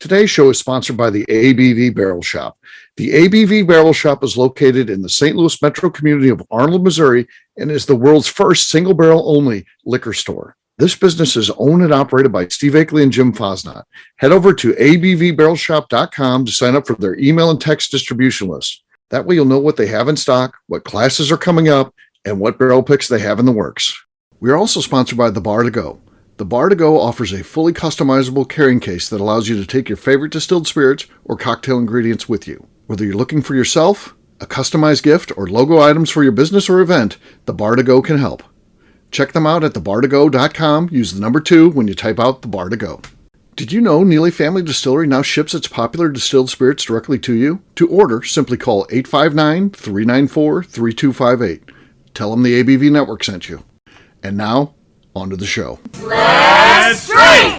Today's show is sponsored by the ABV Barrel Shop. The ABV Barrel Shop is located in the St. Louis metro community of Arnold, Missouri, and is the world's first single barrel only liquor store. This business is owned and operated by Steve Akeley and Jim Fosnot. Head over to abvbarrelshop.com to sign up for their email and text distribution list. That way you'll know what they have in stock, what classes are coming up, and what barrel picks they have in the works. We are also sponsored by The Bar to Go. The Bar to Go offers a fully customizable carrying case that allows you to take your favorite distilled spirits or cocktail ingredients with you. Whether you're looking for yourself, a customized gift, or logo items for your business or event, The Bar to Go can help. Check them out at thebar2go.com. Use the number 2 when you type out The Bar to Go. Did you know Neely Family Distillery now ships its popular distilled spirits directly to you? To order, simply call 859-394-3258. Tell them the ABV Network sent you. And now, on to the show. Let's drink!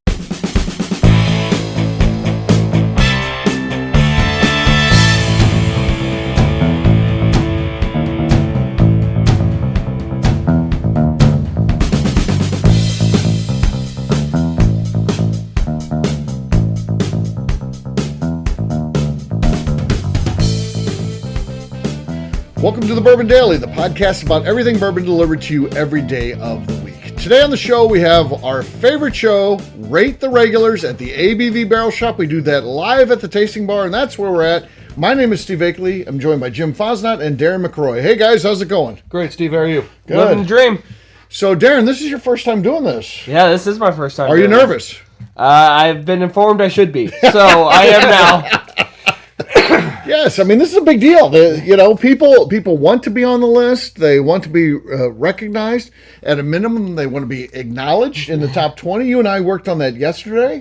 Welcome to the Bourbon Daily, the podcast about everything bourbon delivered to you every day of the week. Today on the show, we have our favorite show, Rate the Regulars at the ABV Barrel Shop. We do that live at the tasting bar, and that's where we're at. My name is Steve Akeley. I'm joined by Jim Fosnot and Darren McCroy. Hey, guys, how's it going? Great, Steve. How are you? Good. Living the dream. So, Darren, this is your first time doing this. Yeah, this is my first time. Are you nervous? I've been informed I should be, so I am now. Yes, I mean, this is a big deal. People want to be on the list. They want to be recognized. At a minimum, they want to be acknowledged in the top 20. You and I worked on that yesterday,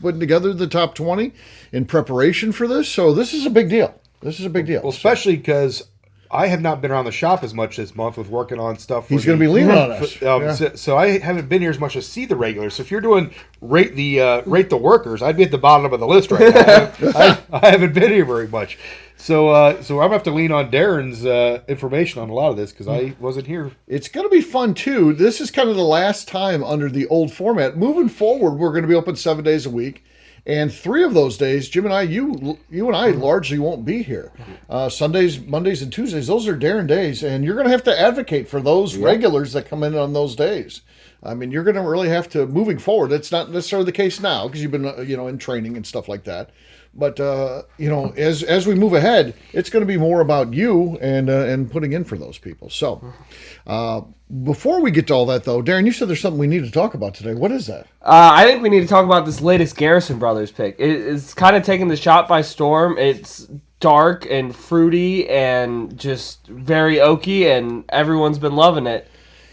putting together the top 20 in preparation for this. So this is a big deal. Well, especially because I have not been around the shop as much this month with working on stuff. He's going to be leaning on us. So I haven't been here as much as see the regulars. So if you're doing rate the workers, I'd be at the bottom of the list right now. I haven't been here very much. So I'm going to have to lean on Darren's information on a lot of this because I wasn't here. It's going to be fun, too. This is kind of the last time under the old format. Moving forward, we're going to be open 7 days a week. And 3 of those days, Jim and I, you and I largely won't be here. Sundays, Mondays, and Tuesdays, those are Darren days. And you're going to have to advocate for those regulars that come in on those days. I mean, you're going to really have to, moving forward, it's not necessarily the case now because you've been, in training and stuff like that. But, as we move ahead, it's going to be more about you and putting in for those people. So before we get to all that, though, Darren, you said there's something we need to talk about today. What is that? I think we need to talk about this latest Garrison Brothers pick. It's kind of taken the shop by storm. It's dark and fruity and just very oaky, and everyone's been loving it.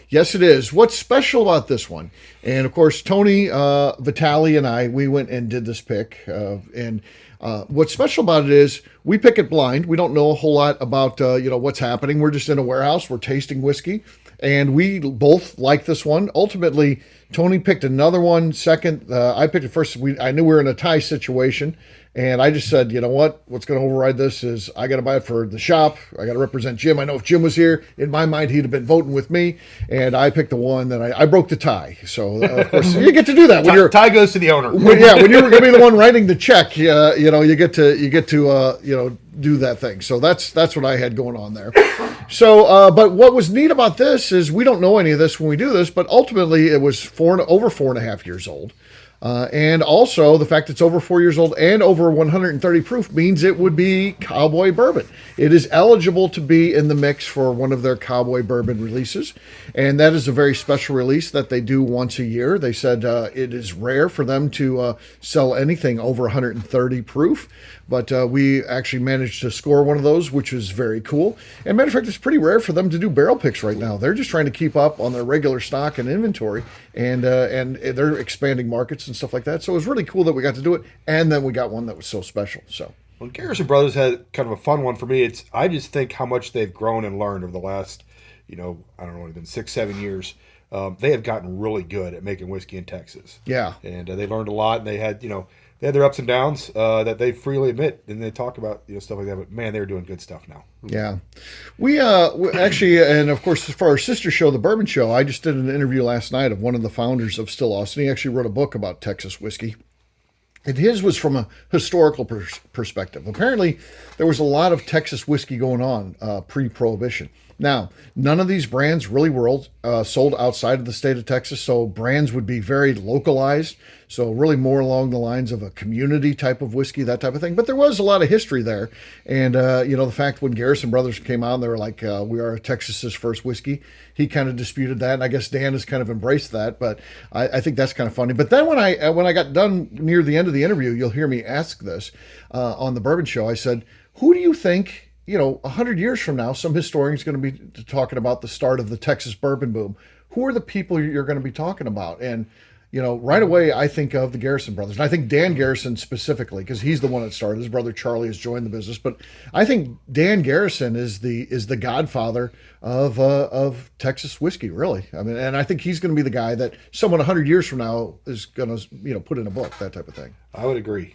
Yes, it is. What's special about this one? And, of course, Tony Vitale and I, we went and did this pick. What's special about it is we pick it blind. We don't know a whole lot about, what's happening. We're just in a warehouse. We're tasting whiskey. And we both like this one. Ultimately, Tony picked another one second. I picked it first. I knew we were in a tie situation. And I just said, you know what? What's going to override this is I got to buy it for the shop. I got to represent Jim. I know if Jim was here, in my mind, he'd have been voting with me. And I picked the one that I broke the tie. So, of course, you get to do that. When tie goes to the owner. When you're going to be the one writing the check, you get to do that thing. So that's what I had going on there. So, but what was neat about this is we don't know any of this when we do this, but ultimately it was over 4.5 years old. And also the fact it's over 4 years old and over 130 proof means it would be cowboy bourbon. It is eligible to be in the mix for one of their cowboy bourbon releases. And that is a very special release that they do once a year. They said it is rare for them to sell anything over 130 proof. But we actually managed to score one of those, which was very cool. And matter of fact, it's pretty rare for them to do barrel picks right now. They're just trying to keep up on their regular stock and inventory, and they're expanding markets and stuff like that. So it was really cool that we got to do it, and then we got one that was so special. So, well, Garrison Brothers had kind of a fun one for me. I just think how much they've grown and learned over the last, I don't know, it's been 6-7 years. They have gotten really good at making whiskey in Texas. Yeah, and they learned a lot, and they had they had their ups and downs that they freely admit, and they talk about stuff like that. But man, they're doing good stuff now. Yeah, we actually, and of course, for our sister show, the Bourbon Show, I just did an interview last night of one of the founders of Still Austin. He actually wrote a book about Texas whiskey, And his was from a historical perspective. Apparently, there was a lot of Texas whiskey going on pre-Prohibition. Now, none of these brands really were sold outside of the state of Texas, so brands would be very localized. So really more along the lines of a community type of whiskey, that type of thing. But there was a lot of history there. And, the fact when Garrison Brothers came out, they were like, we are Texas's first whiskey. He kind of disputed that. And I guess Dan has kind of embraced that. But I think that's kind of funny. But then when I got done near the end of the interview, you'll hear me ask this on the Bourbon Show. I said, who do you think, 100 years from now, some historian's going to be talking about the start of the Texas bourbon boom? Who are the people you're going to be talking about? And, right away, I think of the Garrison brothers. And I think Dan Garrison specifically, because he's the one that started. His brother Charlie has joined the business. But I think Dan Garrison is the godfather of Texas whiskey, really. I mean, and I think he's going to be the guy that someone 100 years from now is going to, put in a book, that type of thing. I would agree.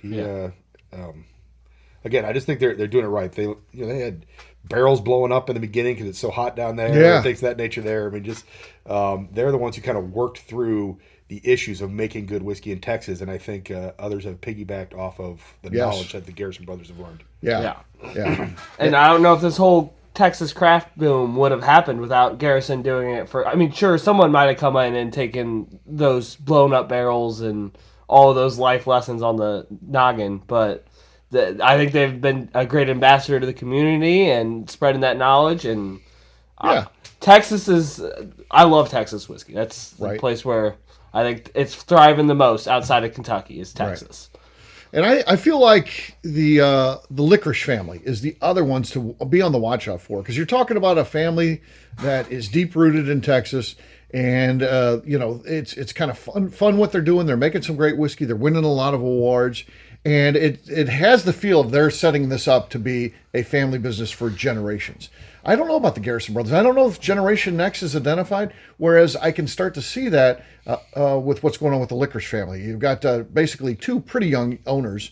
Again, I just think they're doing it right. They had barrels blowing up in the beginning because it's so hot down there. Yeah. And things of that nature there. I mean, just they're the ones who kind of worked through the issues of making good whiskey in Texas, and I think others have piggybacked off of the knowledge that the Garrison brothers have learned. Yeah. And I don't know if this whole Texas craft boom would have happened without Garrison doing it for. I mean, sure, someone might have come in and taken those blown up barrels and all of those life lessons on the noggin, but I think they've been a great ambassador to the community and spreading that knowledge. And Texas is. I love Texas whiskey. That's the place where I think it's thriving the most outside of Kentucky is Texas. Right. And I feel like the Licorice family is the other ones to be on the watch out for, because you're talking about a family that is deep rooted in Texas, and it's kind of fun what they're doing. They're making some great whiskey. They're winning a lot of awards, and it has the feel of they're setting this up to be a family business for generations. I don't know about the Garrison brothers. I don't know if Generation Next is identified, whereas I can start to see that with what's going on with the Licorice family. You've got basically two pretty young owners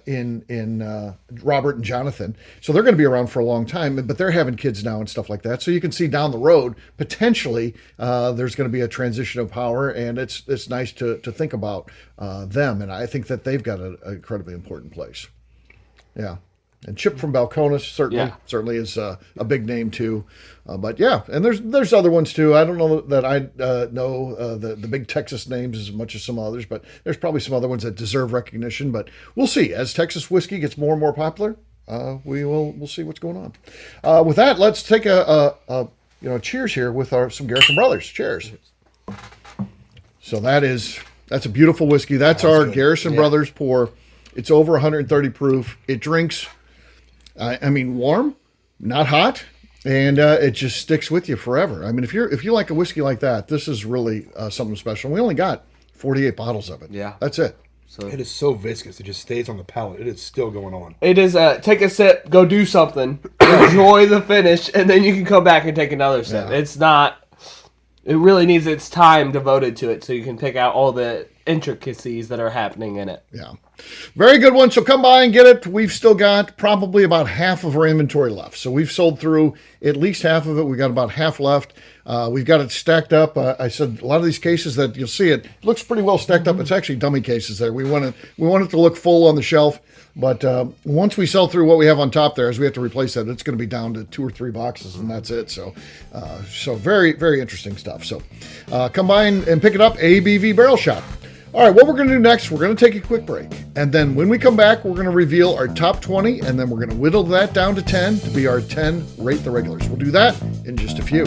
in Robert and Jonathan. So they're going to be around for a long time, but they're having kids now and stuff like that. So you can see down the road, potentially, there's going to be a transition of power, and it's nice to think about them. And I think that they've got an incredibly important place. Yeah. And Chip from Balcones certainly is a big name too, but and there's other ones too. I don't know that I know the big Texas names as much as some others, but there's probably some other ones that deserve recognition. But we'll see as Texas whiskey gets more and more popular. We'll see what's going on. With that, let's take a cheers here with some Garrison Brothers. Cheers. So that's a beautiful whiskey. That's our good. Garrison Brothers pour. It's over 130 proof. It drinks. Warm, not hot, and it just sticks with you forever. I mean, if you like a whiskey like that, this is really something special. We only got 48 bottles of it. Yeah, that's it. So it is so viscous; it just stays on the palate. It is still going on. It is. Take a sip, go do something, enjoy the finish, and then you can come back and take another sip. Yeah. It's not. It really needs its time devoted to it, so you can pick out all the intricacies that are happening in it. Yeah. Very good one. So come by and get it. We've still got probably about half of our inventory left. So we've sold through at least half of it. We got about half left. We've got it stacked up. I said a lot of these cases that you'll see it looks pretty well stacked up. It's actually dummy cases there. We want it to look full on the shelf. But once we sell through what we have on top there, as we have to replace that, it's going to be down to 2 or 3 boxes, and that's it. So very, very interesting stuff. So come by and pick it up, ABV Barrel Shop. All right, what we're going to do next, we're going to take a quick break. And then when we come back, we're going to reveal our top 20, and then we're going to whittle that down to 10 to be our 10 Rate the Regulars. We'll do that in just a few.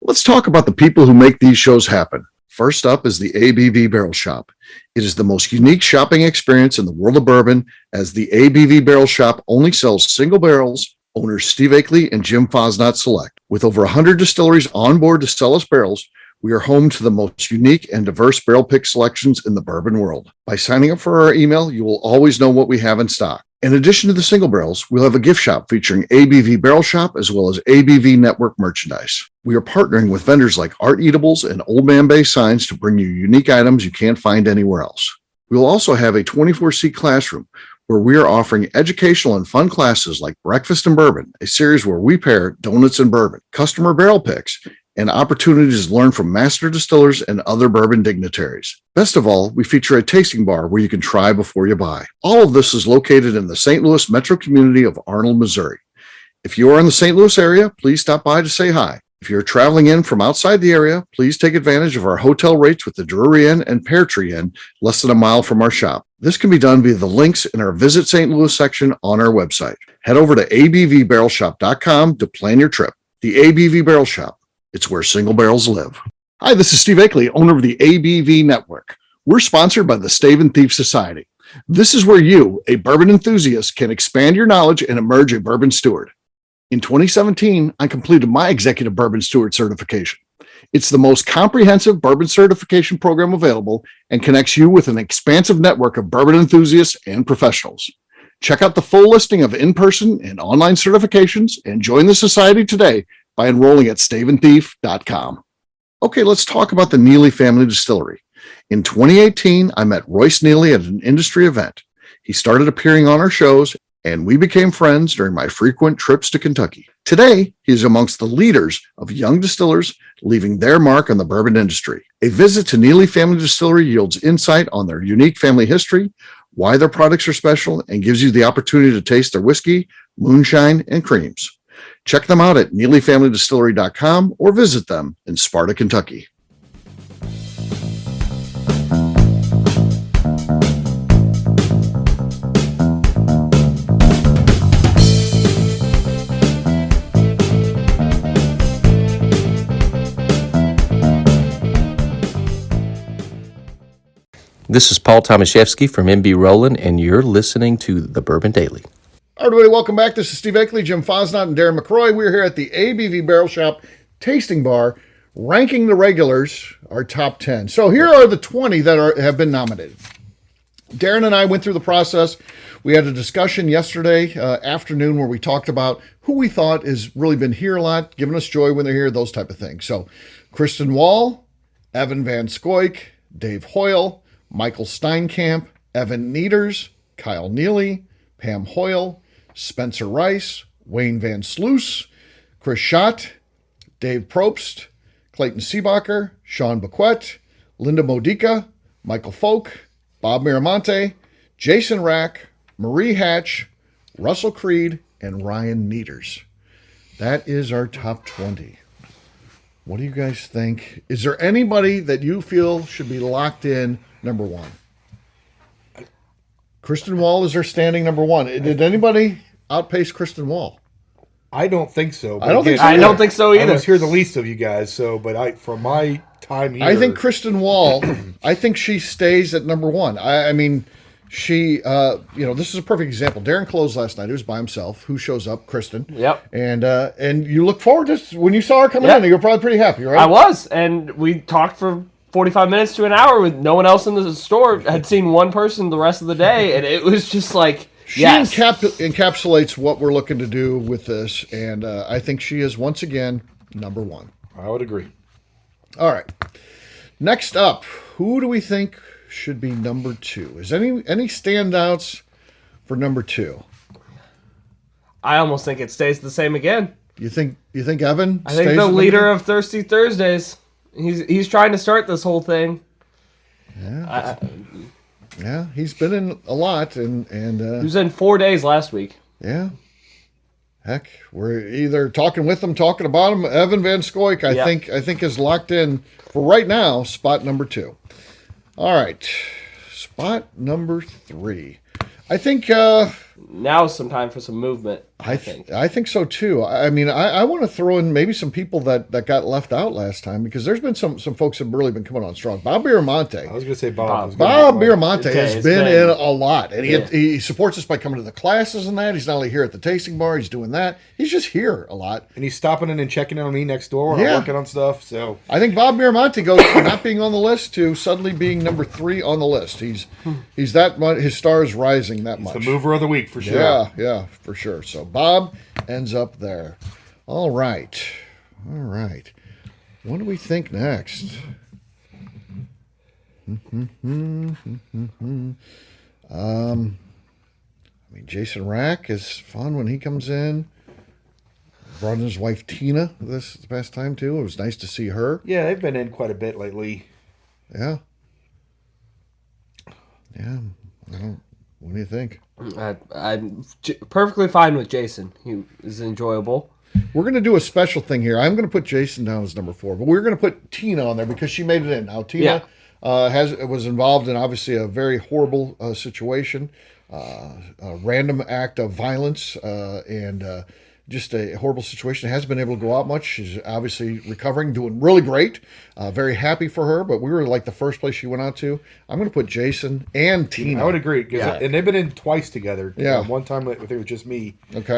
Let's talk about the people who make these shows happen. First up is the ABV Barrel Shop. It is the most unique shopping experience in the world of bourbon, as the ABV Barrel Shop only sells single barrels. Owners Steve Akeley and Jim Fosnot select. With over 100 distilleries on board to sell us barrels, we are home to the most unique and diverse barrel pick selections in the bourbon world. By signing up for our email, you will always know what we have in stock. In addition to the single barrels, we'll have a gift shop featuring ABV Barrel Shop as well as ABV Network merchandise. We are partnering with vendors like Art Eatables and Old Man Bay Signs to bring you unique items you can't find anywhere else. We will also have a 24-seat classroom where we are offering educational and fun classes like Breakfast and Bourbon, a series where we pair donuts and bourbon, customer barrel picks, and opportunities to learn from master distillers and other bourbon dignitaries. Best of all, we feature a tasting bar where you can try before you buy. All of this is located in the St. Louis metro community of Arnold, Missouri. If you are in the St. Louis area, please stop by to say hi. If you're traveling in from outside the area, please take advantage of our hotel rates with the Drury Inn and Pear Tree Inn, less than a mile from our shop. This can be done via the links in our Visit St. Louis section on our website. Head over to abvbarrelshop.com to plan your trip. The ABV Barrel Shop. It's where single barrels live. Hi, this is Steve Akeley, owner of the ABV Network. We're sponsored by the Stave and Thief Society. This is where you, a bourbon enthusiast, can expand your knowledge and emerge a bourbon steward. In 2017, I completed my Executive Bourbon Steward certification. It's the most comprehensive bourbon certification program available and connects you with an expansive network of bourbon enthusiasts and professionals. Check out the full listing of in-person and online certifications and join the society today by enrolling at staveandthief.com. Okay, let's talk about the Neely Family Distillery. In 2018, I met Royce Neely at an industry event. He started appearing on our shows, and we became friends during my frequent trips to Kentucky. Today, he is amongst the leaders of young distillers leaving their mark on the bourbon industry. A visit to Neely Family Distillery yields insight on their unique family history, why their products are special, and gives you the opportunity to taste their whiskey, moonshine, and creams. Check them out at NeelyFamilyDistillery.com or visit them in Sparta, Kentucky. This is Paul Tomaszewski from MB Roland, and you're listening to The Bourbon Daily. Everybody, welcome back. This is Steve Akeley, Jim Fosnot, and Darren McCroy. We're here at the ABV Barrel Shop Tasting Bar, ranking the regulars, our top 10. So here are the 20 that have been nominated. Darren and I went through the process. We had a discussion yesterday afternoon where we talked about who we thought has really been here a lot, giving us joy when they're here, those type of things. So Kristen Wall, Evan Van Scoik, Dave Hoyle, Michael Steinkamp, Evan Nieders, Kyle Neely, Pam Hoyle, Spencer Rice, Wayne Van Sluis, Chris Schott, Dave Probst, Clayton Seebacher, Sean Bequette, Linda Modica, Michael Folk, Bob Miramonte, Jason Rack, Marie Hatch, Russell Creed, and Ryan Nieders. That is our top 20. What do you guys think? Is there anybody that you feel should be locked in number one? Kristen Wall is our standing number one. Did anybody outpace Kristen Wall? I don't think so. I don't think so. I don't think so either. I was here the least of you guys, from my time here, I think Kristen Wall, I think she stays at number one. I mean, she, this is a perfect example. Darren closed last night. He was by himself. Who shows up? Kristen. Yep. And you look forward to, when you saw her coming in, you were probably pretty happy, right? I was, and we talked for 45 minutes to an hour with no one else in the store. Had seen one person the rest of the day, and it was just like, she encapsulates what we're looking to do with this, and I think she is, once again, number one. I would agree. All right. Next up, who do we think should be number two? Is any standouts for number two? I almost think it stays the same again. You think Evan? I think the leader of Thirsty Thursdays. He's trying to start this whole thing. Yeah, he's been in a lot, and he was in 4 days last week. Yeah. Heck, we're either talking with him, talking about him. Evan Van Scoik, I think is locked in for right now. Spot number two. All right, spot number three. I think now's some time for some movement. I think so too. I mean, I want to throw in maybe some people that got left out last time, because there's been some folks that have really been coming on strong. Bob Miramonte. I was going to say Bob. Bob Miramonte has been in a lot, and he supports us by coming to the classes and that. He's not only here at the tasting bar, he's doing that. He's just here a lot, and he's stopping in and checking on me next door when I'm working on stuff. So I think Bob Miramonte goes from not being on the list to suddenly being number 3 on the list. He's that much. His star is rising that much. The mover of the week for sure. Yeah, for sure. So Bob ends up there. All right. What do we think next? I mean, Jason Rack is fun when he comes in. Brought in his wife Tina this past time too. It was nice to see her. Yeah, they've been in quite a bit lately. Yeah. Yeah. What do you think? I'm perfectly fine with Jason. He is enjoyable. We're going to do a special thing here. I'm going to put Jason down as number 4, but we're going to put Tina on there because she made it in. Now, Tina was involved in obviously a very horrible situation, a random act of violence, and just a horrible situation. Hasn't been able to go out much. She's obviously recovering, doing really great. Very happy for her, but we were like the first place she went out to. I'm going to put Jason and Tina. I would agree. And they've been in twice together. Yeah. One time, I think it was just me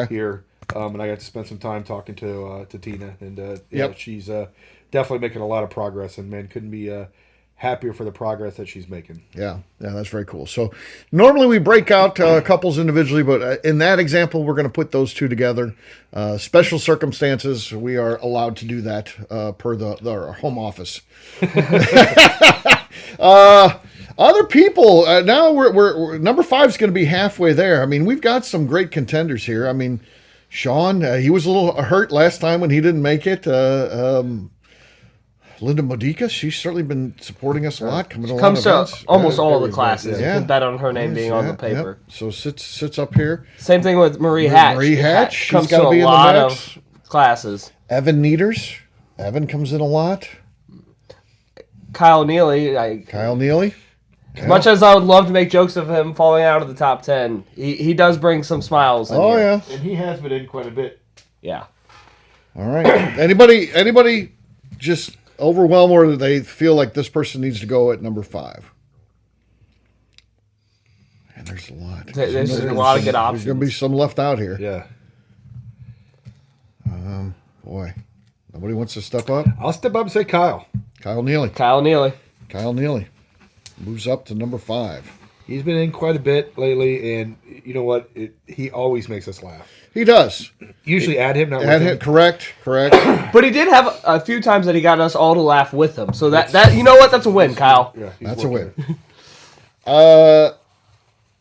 here. And I got to spend some time talking to Tina. And she's definitely making a lot of progress. And, man, couldn't be happier for the progress that she's making. Yeah, that's very cool. So normally we break out couples individually, but in that example, we're going to put those two together. Special circumstances, we are allowed to do that per our home office. Other people, now we're number 5 is going to be halfway there. I mean, we've got some great contenders here. I mean, Sean, he was a little hurt last time when he didn't make it. Linda Modica, she's certainly been supporting us a lot. Comes to almost all of the classes. You can bet on her name being on the paper. Yep. So sits up here. Same thing with Marie Hatch. Marie Hatch, she's comes got to to be a in lot the mix. of classes. Evan Nieders. Evan comes in a lot. Kyle Neely. Kyle Neely. As much as I would love to make jokes of him falling out of the top 10, he does bring some smiles. Oh, here. yeah. And he has been in quite a bit. Yeah. All right. Anybody just overwhelmed or they feel like this person needs to go at number 5? And there's a lot. There's a lot of good options. There's going to be some left out here. Yeah. Boy. Nobody wants to step up? I'll step up and say Kyle. Kyle Neely. Kyle Neely. Kyle Neely moves up to number 5. He's been in quite a bit lately, and you know what? He always makes us laugh. He does. Usually at him, not with him. Correct. But he did have a few times that he got us all to laugh with him. So that you know what? That's a win, Kyle. Yeah, That's a win.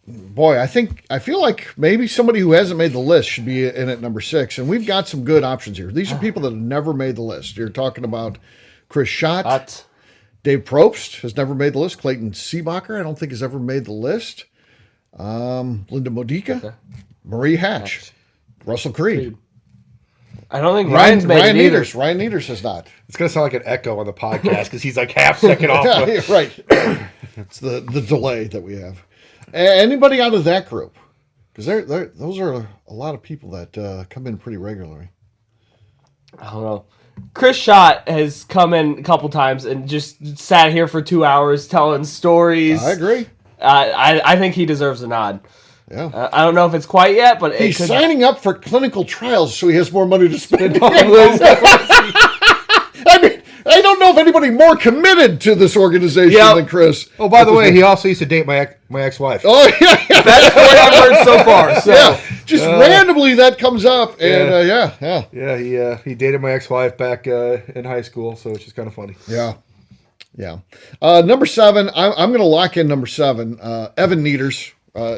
Boy, I feel like maybe somebody who hasn't made the list should be in at number 6, and we've got some good options here. These are people that have never made the list. You're talking about Chris Schott. Dave Probst has never made the list. Clayton Seebacher, I don't think has ever made the list. Linda Modica. Marie Hatch. Russell Creed. I don't think Ryan's made it either. Ryan Nieders has not. It's going to sound like an echo on the podcast because he's like half second off. Right. It's the delay that we have. Anybody out of that group? Because those are a lot of people that come in pretty regularly. I don't know. Chris Schott has come in a couple times and just sat here for 2 hours telling stories. I agree. I think he deserves a nod. Yeah. I don't know if it's quite yet, but he's signing up for clinical trials so he has more money to spend. I mean, I don't know if anybody more committed to this organization than Chris. Oh, by the way, he also used to date my ex-wife. Oh, yeah. That's what I've heard so far. So. Yeah. Just randomly that comes up. And, Yeah, he dated my ex-wife back in high school, so it's just kind of funny. Yeah. Number 7, I'm going to lock in number 7, Evan Nieders.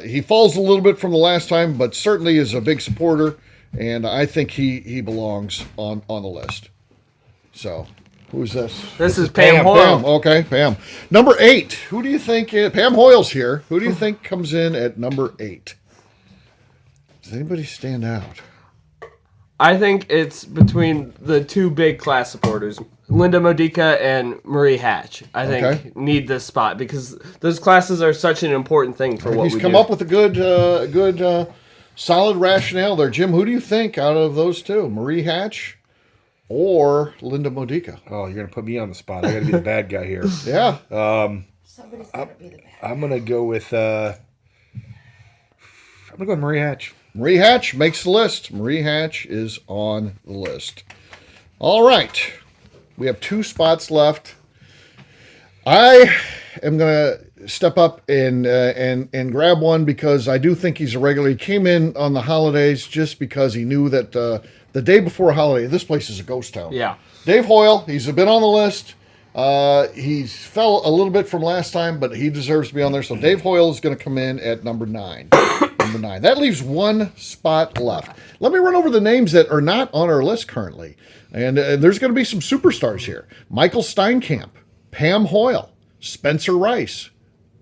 He falls a little bit from the last time, but certainly is a big supporter, and I think he belongs on the list. So, who's this? This is Pam Hoyle. Pam. Okay, Pam. Number 8. Who do you think? Pam Hoyle's here. Who do you think comes in at number 8? Does anybody stand out? I think it's between the two big class supporters, Linda Modica and Marie Hatch. I think need this spot because those classes are such an important thing for what we do. He's come up with a good, solid rationale there. Jim, who do you think out of those two? Marie Hatch or Linda Modica? Oh, you're going to put me on the spot. I got to be the bad guy here. Yeah. Somebody's got to be the bad guy. I'm going to go with Marie Hatch. Marie Hatch makes the list. Marie Hatch is on the list. All right. We have 2 spots left. I am going to step up and grab one because I do think he's a regular. He came in on the holidays just because he knew that the day before a holiday, this place is a ghost town. Yeah. Dave Hoyle, he's been on the list. He fell a little bit from last time, but he deserves to be on there. So Dave Hoyle is going to come in at number 9. Number 9. That leaves one spot left. Let me run over the names that are not on our list currently. And there's going to be some superstars here. Michael Steinkamp, Pam Hoyle, Spencer Rice,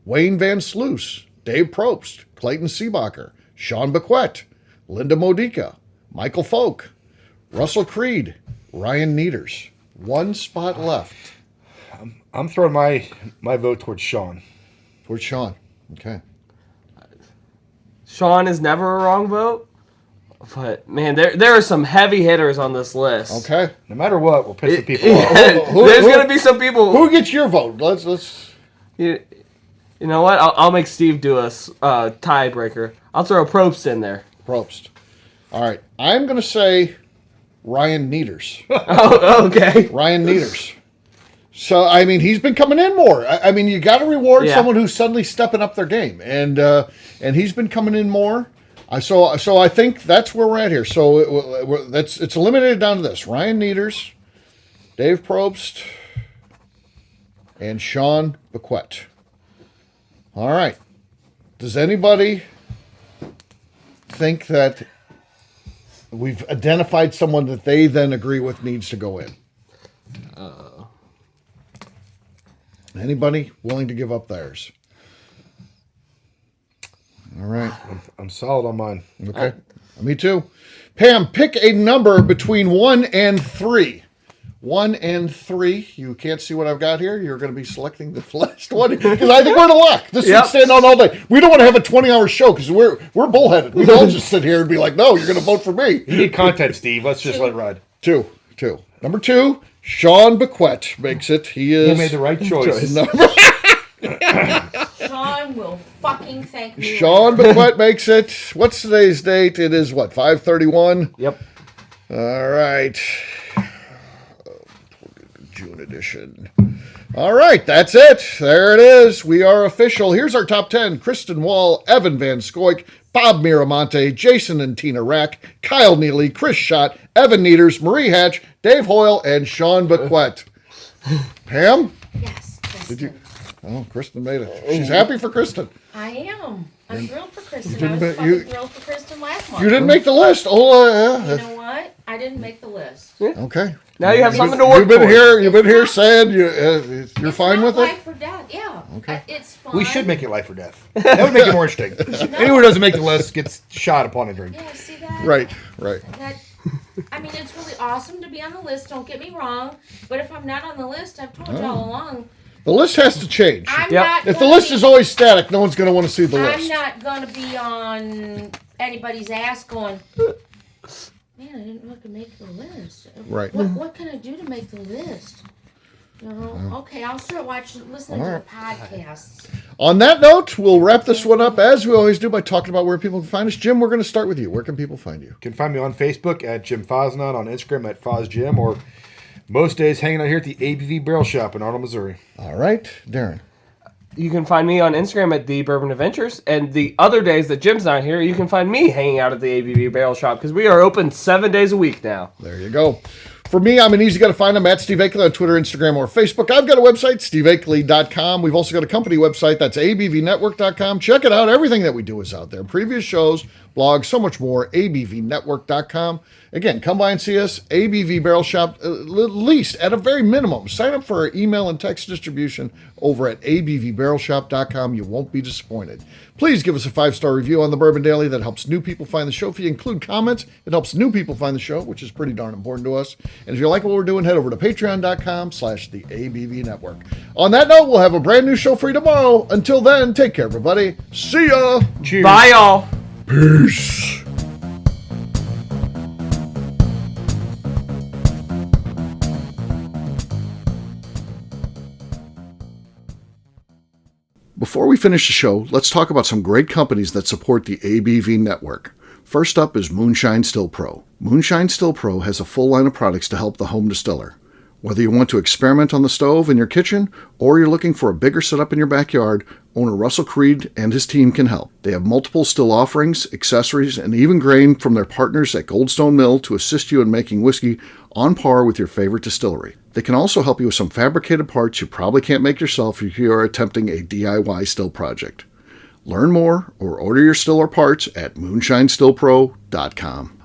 Wayne Van Sluis, Dave Probst, Clayton Seebacher, Sean Bequette, Linda Modica, Michael Folk, Russell Creed, Ryan Nieders. One spot left. I'm throwing my vote towards Sean. Towards Sean. Okay. Sean is never a wrong vote. But, man, there are some heavy hitters on this list. Okay. No matter what, we'll piss the people off. There's going to be some people... Who gets your vote? Let's. You know what? I'll make Steve do a tiebreaker. I'll throw Probst in there. Probst. All right. I'm going to say Ryan Nieders. Oh, okay. Ryan Nieders. So, I mean, he's been coming in more. I mean, you got to reward someone who's suddenly stepping up their game. And he's been coming in more. So I think that's where we're at here. So it's eliminated down to this: Ryan Nieders, Dave Probst, and Sean Bequette. All right. Does anybody think that we've identified someone that they then agree with needs to go in? Anybody willing to give up theirs? All right. I'm solid on mine. Okay. Me too. Pam, pick a number between 1 and 3. 1 and 3. You can't see what I've got here. You're going to be selecting the last one because I think we're in luck. This is staying on all day. We don't want to have a 20-hour show because we're bullheaded. We don't just sit here and be like, no, you're going to vote for me. You need content, Steve. Let's just let it ride. 2. Number 2, Sean Bequette makes it. He made the right choice. Sean will fucking thank me. Sean Bequette makes it. What's today's date? It is what, 5/31? Yep. All right. June edition. All right, that's it. There it is. We are official. Here's our top 10. Kristen Wall, Evan Van Scoik, Bob Miramonte, Jason and Tina Rack, Kyle Neely, Chris Schott, Evan Nieders, Marie Hatch, Dave Hoyle, and Sean Bequette. Pam? Yes, Kristen. Did you? Oh, Kristen made it. She's happy for Kristen. I am. I'm thrilled for Kristen. didn't I was make- fucking you- thrilled for Kristen last month. You didn't make the list. Oh, You know what? I didn't make the list. Okay. Now you have something to work You've been for. here. You've been here saying you're It's fine not with it. life or death. Yeah. Okay. It's fine. We should make it life or death. That would make it more interesting. Anyone who doesn't make the list gets shot upon a drink. Yeah, see that? Right. That, I mean, it's really awesome to be on the list. Don't get me wrong. But if I'm not on the list, I've told you all along. The list has to change. I'm Yep. not. If the gonna list be- is always static, no one's going to want to see the I'm list. not gonna be on anybody's ass going, man, I didn't fucking make the list. Right. What can I do to make the list? You know, okay, I'll start listening to the podcasts. On that note, we'll wrap this one up as we always do by talking about where people can find us. Jim, we're going to start with you. Where can people find you? You can find me on Facebook at Jim Fosnot, on Instagram at FozJim, or most days hanging out here at the ABV Barrel Shop in Arnold, Missouri. All right, Darren. You can find me on Instagram at the Bourbon Adventures, and the other days that Jim's not here, you can find me hanging out at the ABV Barrel Shop because we are open 7 days a week now. There you go. For me, I'm an easy guy to find. I'm at Steve Akeley on Twitter, Instagram, or Facebook. I've got a website, steveakeley.com. We've also got a company website. That's abvnetwork.com. Check it out. Everything that we do is out there. Previous shows, blogs, so much more. abvnetwork.com. Again, come by and see us. ABV Barrel Shop, at least at a very minimum. Sign up for our email and text distribution over at abvbarrelshop.com. You won't be disappointed. Please give us a 5-star review on the Bourbon Daily. That helps new people find the show. If you include comments, it helps new people find the show, which is pretty darn important to us. And if you like what we're doing, head over to patreon.com/the ABV Network. On that note, we'll have a brand new show for you tomorrow. Until then, take care, everybody. See ya. Cheers. Bye, y'all. Peace. Before we finish the show, let's talk about some great companies that support the ABV network. First up is Moonshine Still Pro. Moonshine Still Pro has a full line of products to help the home distiller. Whether you want to experiment on the stove in your kitchen or you're looking for a bigger setup in your backyard, owner Russell Creed and his team can help. They have multiple still offerings, accessories, and even grain from their partners at Goldstone Mill to assist you in making whiskey on par with your favorite distillery. They can also help you with some fabricated parts you probably can't make yourself if you are attempting a DIY still project. Learn more or order your still or parts at moonshinestillpro.com.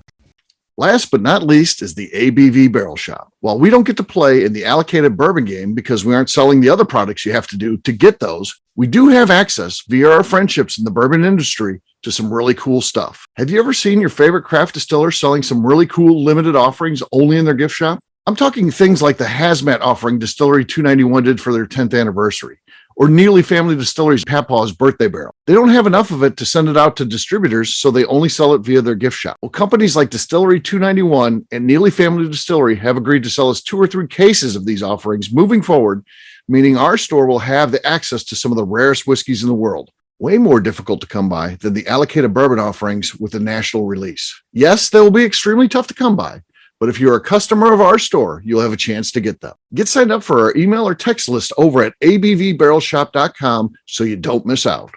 Last but not least is the ABV Barrel Shop. While we don't get to play in the allocated bourbon game because we aren't selling the other products you have to do to get those, we do have access via our friendships in the bourbon industry to some really cool stuff. Have you ever seen your favorite craft distiller selling some really cool limited offerings only in their gift shop? I'm talking things like the hazmat offering Distillery 291 did for their 10th anniversary, or Neely Family Distillery's Papaw's birthday barrel. They don't have enough of it to send it out to distributors, so they only sell it via their gift shop. Well, companies like Distillery 291 and Neely Family Distillery have agreed to sell us 2 or 3 cases of these offerings moving forward, meaning our store will have the access to some of the rarest whiskeys in the world. Way more difficult to come by than the allocated bourbon offerings with a national release. Yes, they will be extremely tough to come by, but if you're a customer of our store, you'll have a chance to get them. Get signed up for our email or text list over at abvbarrelshop.com so you don't miss out.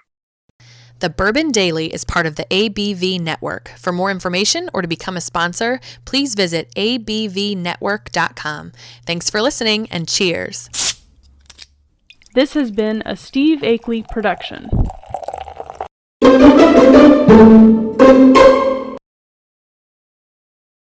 The Bourbon Daily is part of the ABV Network. For more information or to become a sponsor, please visit abvnetwork.com. Thanks for listening and cheers. This has been a Steve Akeley production.